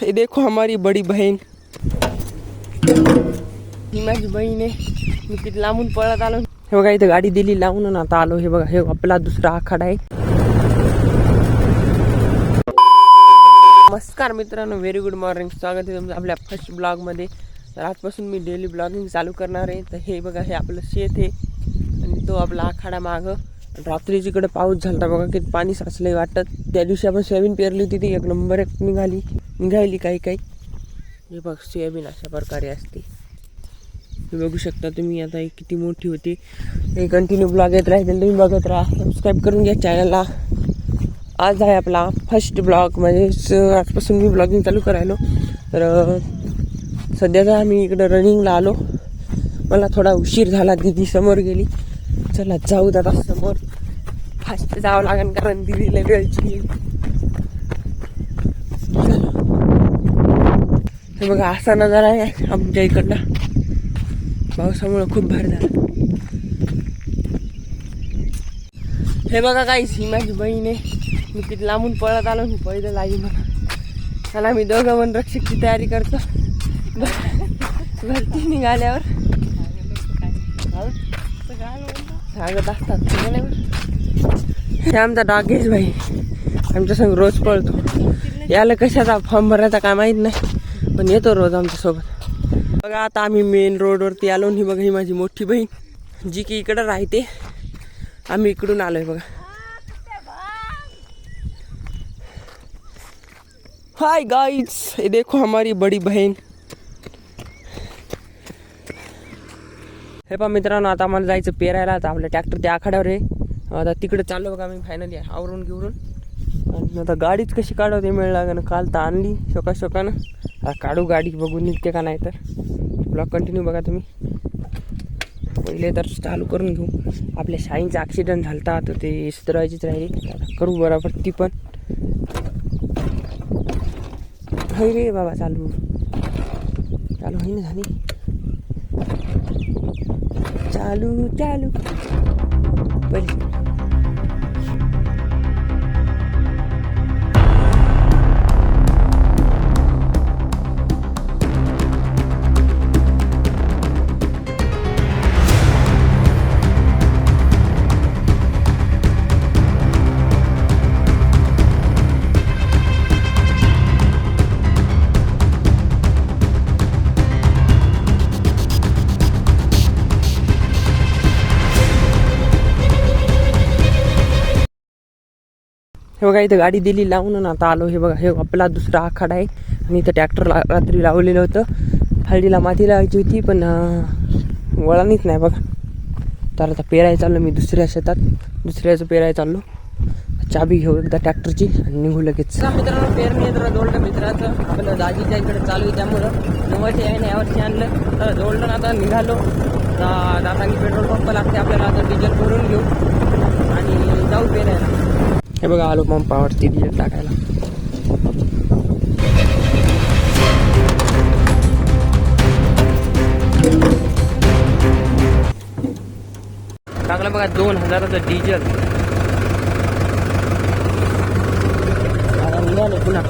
ये देखो हमारी बड़ी बहीण, ही माझी बहीण आहे. मी किती लांबून पळत आलो. हे बघा इथे गाडी दिली लावून आणि आता आलो. हे बघा हे आपला दुसरा आखाडा आहे. नमस्कार मित्रांनो, व्हेरी गुड मॉर्निंग. स्वागत आहे तुमचं आपल्या फर्स्ट ब्लॉगमध्ये. तर आजपासून मी डेली ब्लॉगिंग चालू करणार आहे. तर हे बघा हे आपलं शेत आहे आणि तो आपला आखाडा मागं. रात्रीच इकडे पाऊस झाला बघा, किती पाणी साचलंय वाटत. त्या दिवशी आपण सोयाबीन पेरली होती, ती एक नंबर एक निघाली काही हे बघ सोयाबीन अशा प्रकारे असते. हे बघू शकता तुम्ही. आता ही किती मोठी होती. हे कंटिन्यू ब्लॉग येत राहतील, तुम्ही बघत राहा. सबस्क्राईब करून घ्या चॅनलला. आज आहे आपला फर्स्ट ब्लॉग, म्हणजे आजपासून मी ब्लॉगिंग चालू करायलो. तर सध्याचा आम्ही इकडं रनिंगला आलो. मला थोडा उशीर झाला, दिदी समोर गेली. चला जाऊ दादा समोर, फास्ट जावं लागेल कारण दिदीला वेळची. हे बघा असा नजारा आहे आमच्या इकडला. पावसामुळे खूप भारी झाला. हे बघा काहीच ही माझी बहीण आहे. मी किती लांबून पळत आलो. मी पैदल लागली म्हणा. चला मी दोघं वन रक्षकची तयारी करतो. भरती निघाल्यावर सांगत असतात. हे आमचा डागेश भाई आमच्या संग रोज पळतो. याला कशाचा फॉर्म भरायचा काय माहीत नाही, पण येतो रोज आमच्यासोबत. बघा आता आम्ही मेन रोडवरती आलो. ही बघा ही माझी मोठी बहीण जी की इकडं राहते. आम्ही इकडून आलोय बघा. हाय गाइस, ये देखो हमारी बड़ी बहन. हे पहा मित्रांनो, आता आम्हाला जायचं पेरायला. आता आपलं ट्रॅक्टर त्या आखाड्यावर आहे. आता तिकडे चाललो बघा मी फायनली आवरून घेऊन. आणि आता गाडीच कशी काढवते मिळ लागेल. काल तर आणली शोकानं. आता काढू गाडी, बघू निघते का नाही. तर ब्लॉग कंटिन्यू बघा तुम्ही. पहिले तर चालू करून घेऊ. आपल्या शाईनचा ॲक्सिडेंट झाला होता, तर ते सुधारायचीच राहिली. आता करू बरोबर ती पण. होय रे बाबा, चालू होई ना झाली. चालू पहिले हे बघा इथं गाडी दिली लावून आणि आता आलो. हे बघा हे आपला दुसरा आखाडा आहे. आणि इथं ट्रॅक्टर रात्री लावलेलं होतं. हळदीला माती लावायची होती, पण वळणीच नाही बघा. तर आता पेरायला चाललो मी दुसऱ्या शेतात. दुसऱ्याचं पेरायला चाललो. चाबी घेऊ एकदा ट्रॅक्टरची आणि निघू लगेच. मित्रांनो पेरणी जरा जोडलं मित्राचं. आपलं दाजीच्या इकडे चालू आहे, त्यामुळं नवरती आहे ना यावरती आणलं. तर जोडलं आता निघालो. दादानी पेट्रोल पंप लागते आपल्याला. आता डिझेल भरून घेऊ आणि जाऊ पेरायला. हे बघा आलो पंपावरती डिझेल टाकायला. टाकलं बघा 2000चं डिझेल. आता निघालो पुन्हा.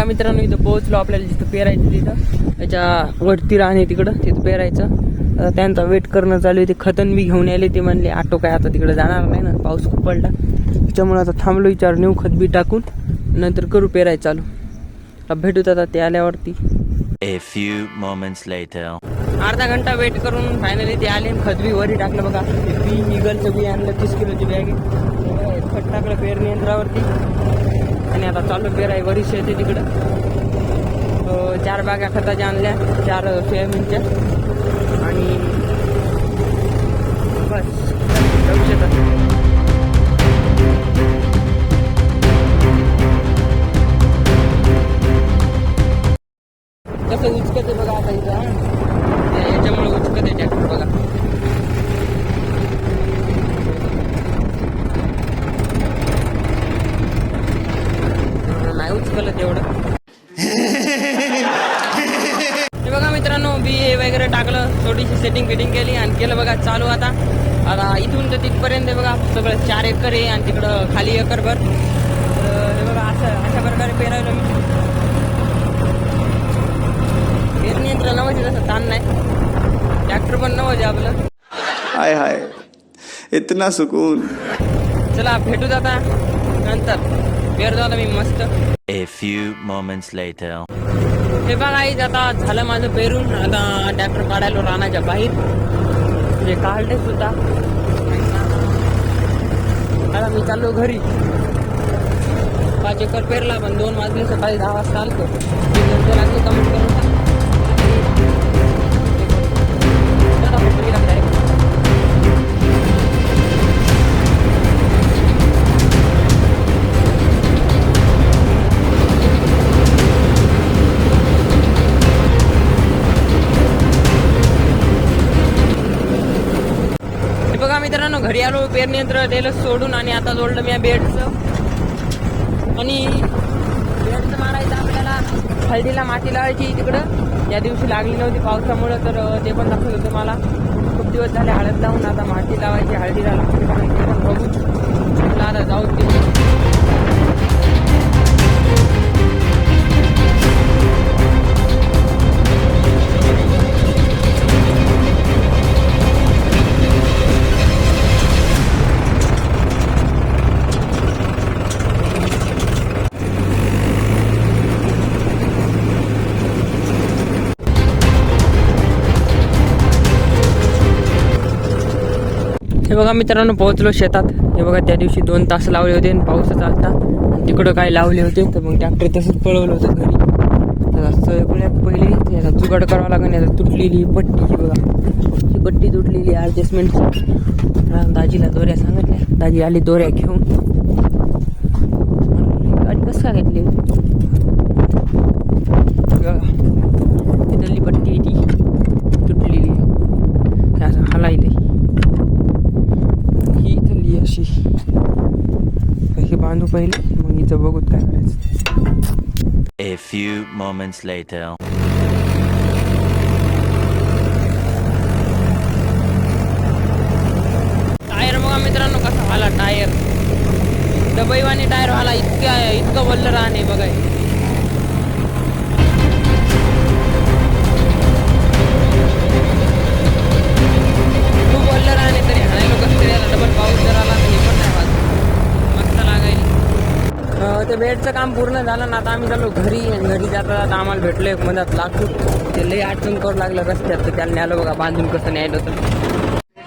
मित्रांनो इथं पोहोचलो. आपल्याला जिथं पेरायचं तिथं त्याच्या वरती राहणे तिकडं तिथं पेरायचं. आता त्यांचा वेट करणं चालू आहे. ते खतन बी घेऊन आले. ते म्हणले ऑटो काय आता तिकडे जाणार नाही ना, पाऊस खूप पडला त्याच्यामुळे आता थांबलो. विचार नेऊ खत बी टाकून नंतर करू पेरायचं चालू. भेटूत आता ते आल्यावरती. A few moments later. अर्धा घंटा वेट करून फायनली ते आले. खत बी वरी टाकलं बघा. बी इगलचं बी आणलं 30 किलोची बॅग आहे. खत टाकलं पेरणी यंत्रावरती आणि आता चालू पेराय वरीच येते तिकडं. 4 बॅगा खताच्या आणल्या, 4 सोयाबीनच्या आणि बस जाऊ शेतात. कसं उचकत आहे बघा आता इथं. याच्यामुळे उचकत आहे ट्रॅक्टर बघा. नाही उचकलं तेवढं. हे बघा मित्रांनो, बी वगैरे टाकलं, थोडीशी सेटिंग फिटिंग केली आणि केलं बघा चालू. आता इथून तर तिथपर्यंत बघा सगळं 4 एकर आहे आणि तिकडं खाली एकरभर. हे बघा अशा प्रकारे पेरायला मी. पेरणी यंत्र नवं तसं ताण नाही, ट्रॅक्टर पण नवं आपलं. हाय हाय इतना सुकून. चला भेटू आता नंतर. पेरतो आता मी मस्त. A few moments later. हे बघा आई आता झालं माझं पेरून. आता ट्रॅक्टर काढायला रानाच्या बाहेर म्हणजे काढले सुद्धा. आता मी चाललो घरी. 5 एकर पेरला पण 2 वाजले, सकाळी 10 वाजता आलतो. लागले कमेंट करून टाक. मित्रांनो घरी आलो, पेरणी यंत्र दिलं सोडून आणि आता जोडलं मी बेडचं. आणि बेडचं मारायचं आपल्याला. हळदीला माती लावायची तिकडं. या दिवशी लागली नव्हती पावसामुळं, तर ते पण दाखवलं होतं मला. खूप दिवस झाले हळद लावून. आता माती लावायची, हळदीला लागते ते पण बघू. मला आता जाऊ दे. हे बघा मित्रांनो पोहोचलो शेतात. हे बघा त्या दिवशी 2 तास लावले होते आणि पाऊसच आलता. तिकडं काय लावले होते तर मग ट्रॅक्टर तसंच पळवलं होतं घरी. तर सगळ्यात पहिले याचा जुगाड करावा लागेल. याचा तुटलेली पट्टी ही बघा, ही पट्टी तुटलेली ॲडजस्टमेंटची. दाजीला दोऱ्या सांगितल्या, दाजी आली दोऱ्या घेऊन. गाडी कसं काय घेतली तिथली पट्टी ती तुटलेली असं हलायली. अशी हे बांधू पहिले, मग इथं बघूत काय करायचं. A few moments later. Tyre बघा मित्रांनो कसा व्हायला. टायर डबईवानी टायर व्हायला. इतकं वल्ल राहणे बघा. खूप वल्ल राहणे तरी हाणायला कसं तरी याला. डबल पाऊस जर आला तर हे पण नाही वाजत, मस्त लागायला. ते बेडचं काम पूर्ण झालं ना. आता आम्ही चाललो घरी. आणि घरी जाता जाता आम्हाला भेटलं एक मधात लाकूड. ते लई अडचण करू लागलं रस्त्यात. तर त्याला न्यायला बघा बांधून कसं न्यायला होतं.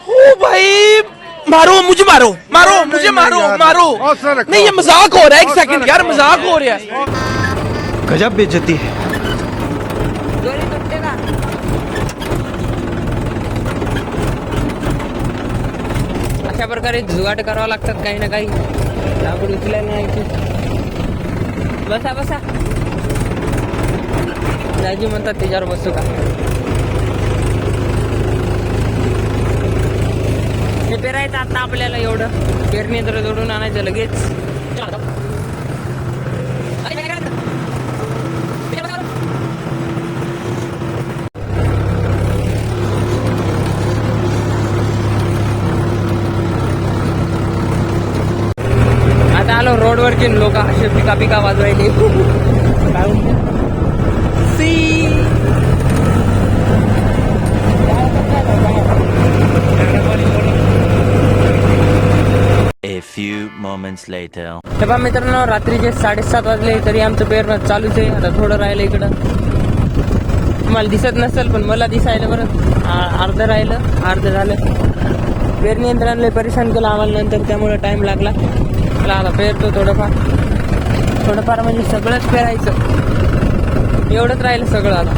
ओ भाई मारो मुझे, मारो मारो मुझे, मारो मारो. नहीं ये मजाक हो रहा है. 1 सेकंड यार, मजाक हो रहा है. गजब बेइज्जती है. दोरी तुटते का? अशा प्रकारे जुगाट करावं लागतात काही ना काही. लाकूड उचलायला नाही. बसा बसा. दाजी म्हणतात त्याच्यावर बसू का. हे पेरायचं आता आपल्याला. एवढं पेरणी तर जोडून आणायचं लगेच. आता आलो रोडवरची लोक असे पिका पिका वाजवायले. A few moments later. हे पहा मित्रांनो, रात्रीचे 7:30 वाजले तरी आमचं पेरणं चालूच आहे. आता थोडं राहिलं इकडं, तुम्हाला दिसत नसेल पण मला दिसायला बरं. अर्धं राहिलं, अर्धं झालं. पेरणी यंत्रांना परेशान केलं आम्हाला नंतर, त्यामुळे टाईम लागला. मला आता पेरतो थोडंफार म्हणजे सगळंच पेरायचं, एवढंच राहिलं सगळं आता.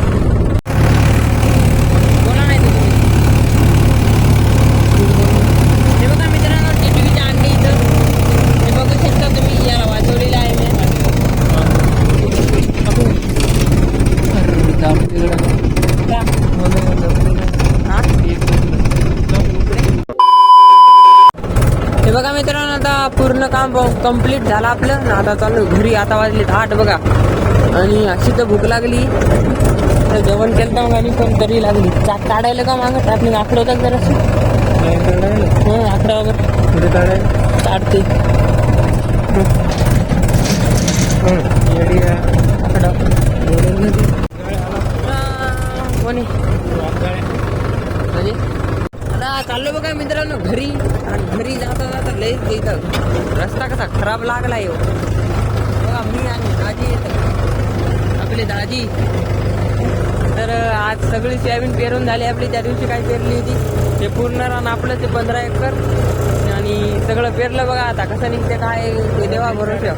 बोला नाही तुम्ही. हे बघा मित्रांनो, टिटवीचे अंडे इथं हे बघू शकता तुम्ही, याला वाचवलेलं आहे मी. हे बघा मित्रांनो, आता पूर्ण काम कंप्लीट झालं आपलं ना. आता चालू घरी. आता वाजले 8 बघा. आणि अशी तर भूक लागली तर जेवण केलं तर आणि पण तरी लागली. चाट काढायला का मागं टाकली आकडं होतात जरा आकडा वगैरे काढते कोणी म्हणजे आता चाललो बघा मित्रांनो घरी. आणि घरी जाता जाता लयच इथं रस्ता कसा खराब लागला आहे बघा. मी आणि दाजी आपली दाजी तर आज सगळी सोयाबीन पेरून झाली आपली. त्या दिवशी काय पेरली होती ते पूर्ण रान आपलं, ते 15 एकर. आणि सगळं पेरलं बघा. आता कसं निघते काय ते देवा भरोसे.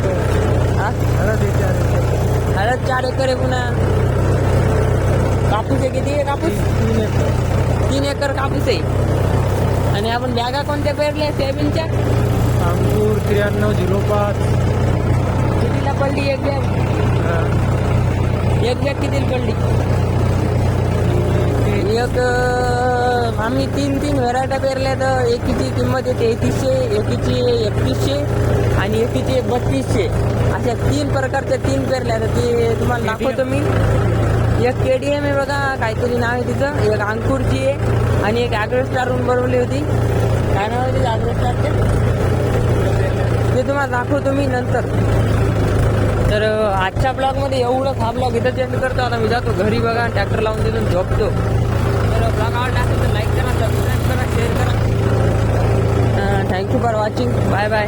हळद 4 एकर आहे. पुन्हा कापूस आहे. किती आहे कापूस? 3 एकर कापूस आहे. आणि आपण बॅगा कोणत्या पेरल्या सोयाबीनच्या? अंगूर 9305. कितीला पडली एक बॅग? एक बॅग कितीला पडली? एक आम्ही 3 व्हरायट्या पेरल्या. तर एकीची किंमत येते 3300, एकीची 3100 आणि एकीची 3200. अशा 3 प्रकारच्या 3 पेरल्या. तर ते तुम्हाला दाखवतो मी. एक KDM आहे बघा, काहीतरी नाव आहे तिचं. एक अंकुरची आहे आणि एक ॲग्रोस्टारहून बनवली होती. काय नाव आहे तिचं ॲग्रोस्टारचे? ते तुम्हाला दाखवतो मी नंतर. तर आजच्या ब्लॉगमध्ये एवढंच. हा ब्लॉग इथं चेंज करतो. आता मी जातो घरी बघा, ट्रॅक्टर लावून तिथून झोपतो. तर ब्लॉग आवडला असेल तर लाईक करा, सबस्क्राईब करा, शेअर करा. Thank you for watching. Bye bye.